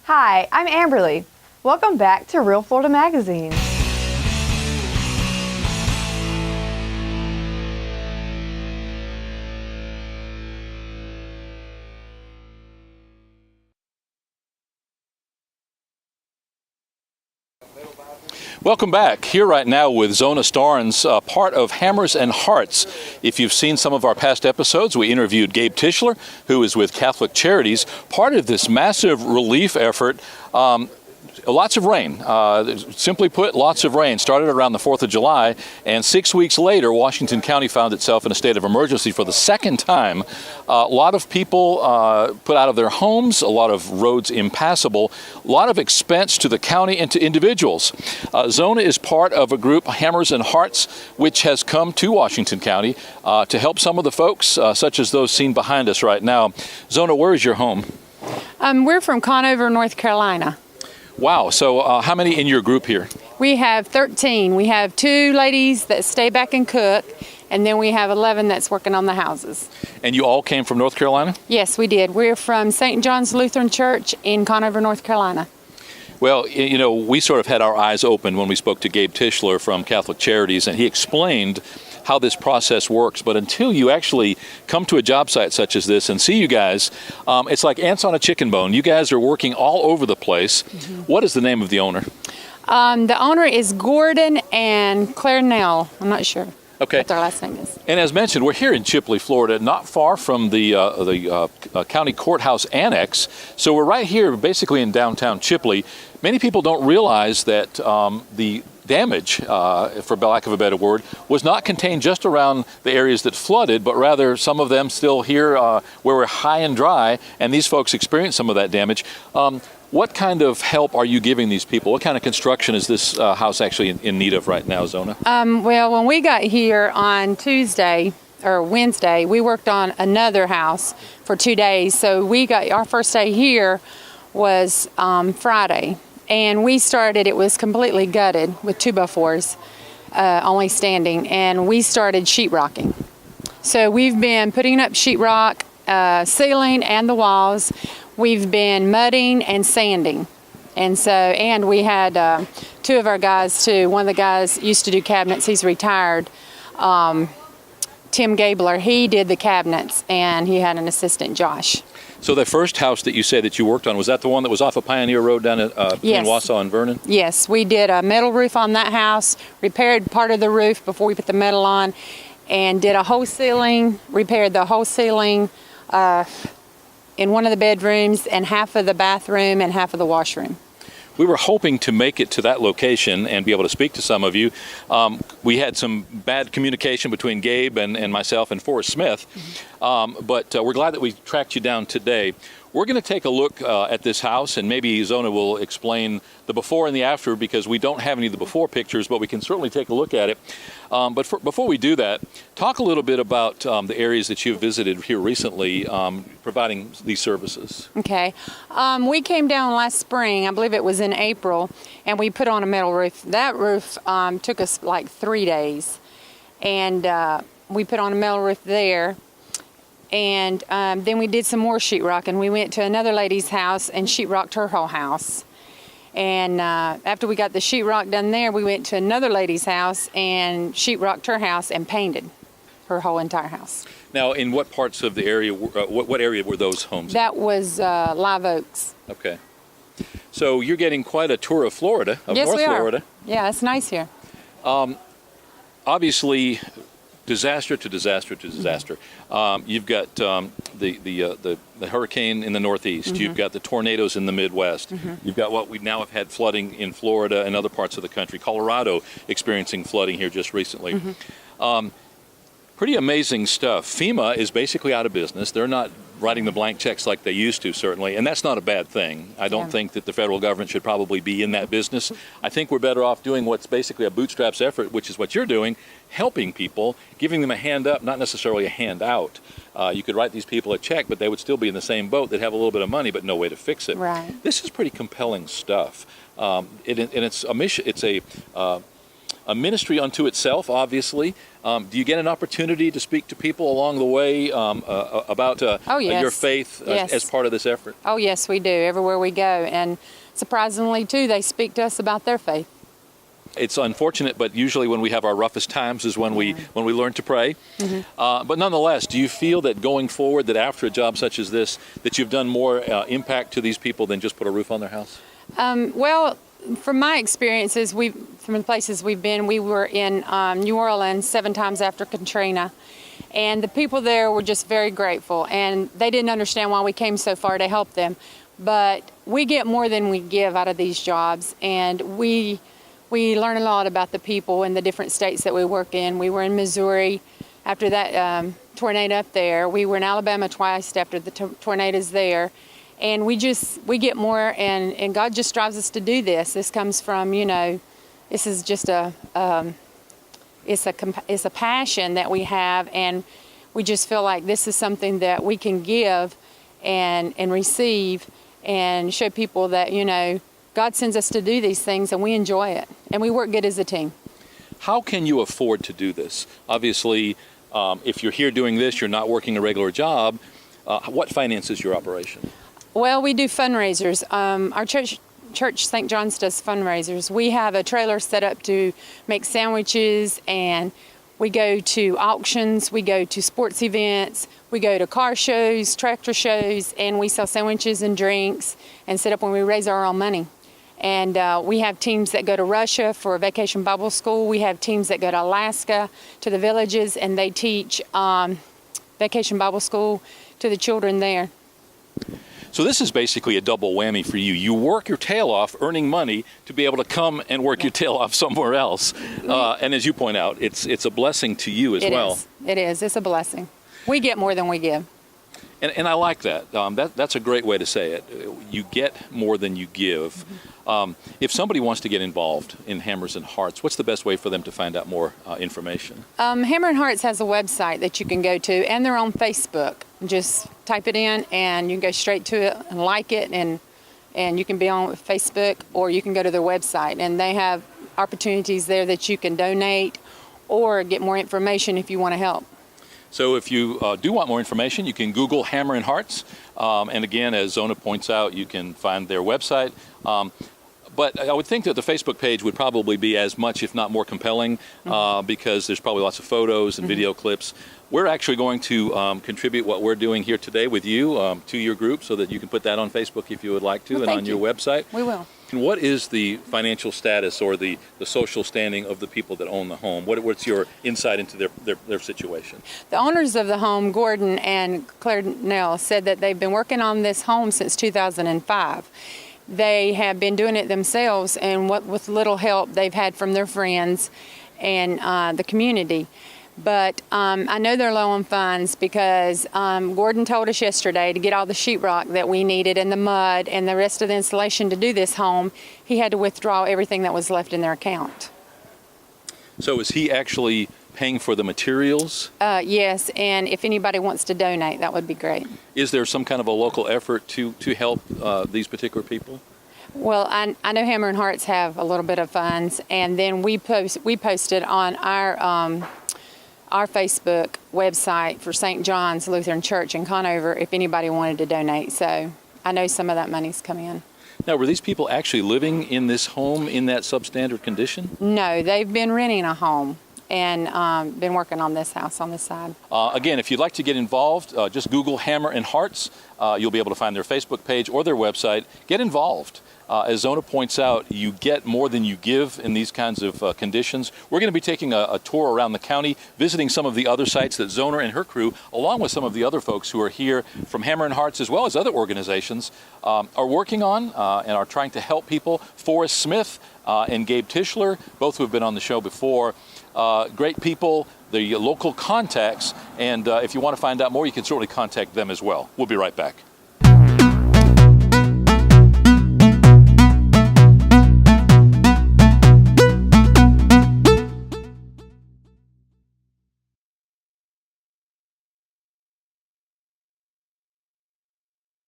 Hi, I'm Amberly. Welcome back to Real Florida Magazine. Welcome back. Here right now with Zona Starnes, part of Hammers and Hearts. If you've seen some of our past episodes, we interviewed Gabe Tischler, who is with Catholic Charities, part of this massive relief effort. Lots of rain. Simply put, lots of rain. Started around the 4th of July, and 6 weeks later, Washington County found itself in a state of emergency for the second time. A lot of people put out of their homes, a lot of roads impassable, a lot of expense to the county and to individuals. Zona is part of a group, Hammers and Hearts, which has come to Washington County to help some of the folks, such as those seen behind us right now. Zona, where is your home? We're from Conover, North Carolina. Wow. So how many in your group here? We have 13. We have 2 ladies that stay back and cook, and then we have 11 that's working on the houses. And you all came from North Carolina? Yes, we did. We're from St. John's Lutheran Church in Conover, North Carolina. Well, you know, we sort of had our eyes open when we spoke to Gabe Tischler from Catholic Charities, and he explained how this process works. But until you actually come to a job site such as this and see you guys, it's like ants on a chicken bone. You guys are working all over the place. Mm-hmm. What is the name of the owner? The owner is Gordon and Claire Nell. I'm not sure. Okay. What their last name is. And as mentioned, we're here in Chipley, Florida, not far from the county courthouse annex. So we're right here, basically in downtown Chipley. Many people don't realize that the damage, for lack of a better word, was not contained just around the areas that flooded, but rather some of them still here where we're high and dry, and these folks experienced some of that damage. What kind of help are you giving these people? What kind of construction is this house actually in need of right now, Zona? Well, when we got here on Tuesday or Wednesday, we worked on another house for 2 days. So we got our first day here was Friday. And we started, it was completely gutted with 2x4s only standing, and we started sheetrocking. So we've been putting up sheetrock, ceiling and the walls. We've been mudding and sanding. And we had 2 of our guys too. One of the guys used to do cabinets, he's retired. Tim Gabler, he did the cabinets, and he had an assistant, Josh. So the first house that you said that you worked on, was that the one that was off of Pioneer Road down at between Wausau and Vernon? Yes, we did a metal roof on that house, repaired part of the roof before we put the metal on, and did a whole ceiling, repaired the whole ceiling in one of the bedrooms, and half of the bathroom and half of the washroom. We were hoping to make it to that location and be able to speak to some of you. We had some bad communication between Gabe and myself and Forrest Smith, but we're glad that we tracked you down today. We're going to take a look at this house, and maybe Zona will explain the before and the after, because we don't have any of the before pictures, but we can certainly take a look at it. But before we do that, talk a little bit about the areas that you've visited here recently providing these services. Okay. We came down last spring, I believe it was in April, and we put on a metal roof. That roof took us like 3 days, and we put on a metal roof there. And then we did some more sheetrock, and we went to another lady's house and sheetrocked her whole house. And after we got the sheetrock done there, we went to another lady's house and sheetrocked her house and painted her whole entire house. Now, in what parts of the area, what area were those homes? That was Live Oaks. Okay. So you're getting quite a tour of Florida, of Yes, North we are. Florida. Yeah, it's nice here. Obviously, disaster to disaster to disaster. You've got the hurricane in the Northeast. Mm-hmm. You've got the tornadoes in the Midwest. Mm-hmm. You've got what we now have had flooding in Florida and other parts of the country. Colorado experiencing flooding here just recently. Mm-hmm. Pretty amazing stuff. FEMA is basically out of business. They're not writing the blank checks like they used to, certainly, and that's not a bad thing. I don't think that the federal government should probably be in that business. I think we're better off doing what's basically a bootstraps effort, which is what you're doing, helping people, giving them a hand up, not necessarily a hand out. You could write these people a check, but they would still be in the same boat. They'd have a little bit of money, but no way to fix it. Right. This is pretty compelling stuff. And it's a mission. It's a a ministry unto itself, obviously. Do you get an opportunity to speak to people along the way about Oh, yes. your faith Yes. as part of this effort? Oh, yes, we do, everywhere we go. And surprisingly, too, they speak to us about their faith. It's unfortunate, but usually when we have our roughest times is when we learn to pray. But nonetheless, do you feel that going forward, that after a job such as this, that you've done more impact to these people than just put a roof on their house? Well, from my experiences, from the places we've been, we were in New Orleans 7 times after Katrina, and the people there were just very grateful, and they didn't understand why we came so far to help them. But we get more than we give out of these jobs, and we learn a lot about the people in the different states that we work in. We were in Missouri after that tornado up there. We were in Alabama twice after the tornadoes there. And we get more, and God just drives us to do this. This comes from, this is just it's a passion that we have, and we just feel like this is something that we can give and receive and show people that, God sends us to do these things, and we enjoy it, and we work good as a team. How can you afford to do this? Obviously, if you're here doing this, you're not working a regular job. What finances your operation? Well, we do fundraisers. Our church, St. John's, does fundraisers. We have a trailer set up to make sandwiches, and we go to auctions, we go to sports events, we go to car shows, tractor shows, and we sell sandwiches and drinks and set up when we raise our own money. And we have teams that go to Russia for Vacation Bible School. We have teams that go to Alaska to the villages, and they teach Vacation Bible School to the children there. So this is basically a double whammy for you. You work your tail off earning money to be able to come and work your tail off somewhere else. And as you point out, it's a blessing to you as well. It is. It's a blessing. We get more than we give. And I like that. That's a great way to say it. You get more than you give. If somebody wants to get involved in Hammers and Hearts, what's the best way for them to find out more information? Hammer and Hearts has a website that you can go to, and they're on Facebook. Just type it in, and you can go straight to it and like it, and you can be on Facebook, or you can go to their website, and they have opportunities there that you can donate or get more information if you want to help. So if you do want more information, you can Google Hammer and Hearts. And again, as Zona points out, you can find their website. But I would think that the Facebook page would probably be as much, if not more compelling, because there's probably lots of photos and video clips. We're actually going to contribute what we're doing here today with you to your group so that you can put that on Facebook if you would like to, and on your website. We will. And what is the financial status or the social standing of the people that own the home? What's your insight into their situation? The owners of the home, Gordon and Claire Nell, said that they've been working on this home since 2005. They have been doing it themselves, and with little help they've had from their friends and the community. But I know they're low on funds because Gordon told us yesterday to get all the sheetrock that we needed and the mud and the rest of the installation to do this home, he had to withdraw everything that was left in their account. So is he actually paying for the materials? Yes, and if anybody wants to donate, that would be great. Is there some kind of a local effort to help these particular people? Well, I know Hammer and Hearts have a little bit of funds, and then we posted on our Facebook website for St. John's Lutheran Church in Conover if anybody wanted to donate. So I know some of that money's come in. Now, were these people actually living in this home in that substandard condition? No, they've been renting a home and been working on this house on this side. Again, if you'd like to get involved, just Google Hammer and Hearts. You'll be able to find their Facebook page or their website. Get involved. As Zona points out, you get more than you give in these kinds of conditions. We're going to be taking a tour around the county, visiting some of the other sites that Zona and her crew, along with some of the other folks who are here from Hammer and Hearts, as well as other organizations, are working on and are trying to help people. Forrest Smith and Gabe Tischler, both who have been on the show before. Great people, the local contacts, and if you want to find out more, you can certainly contact them as well. We'll be right back.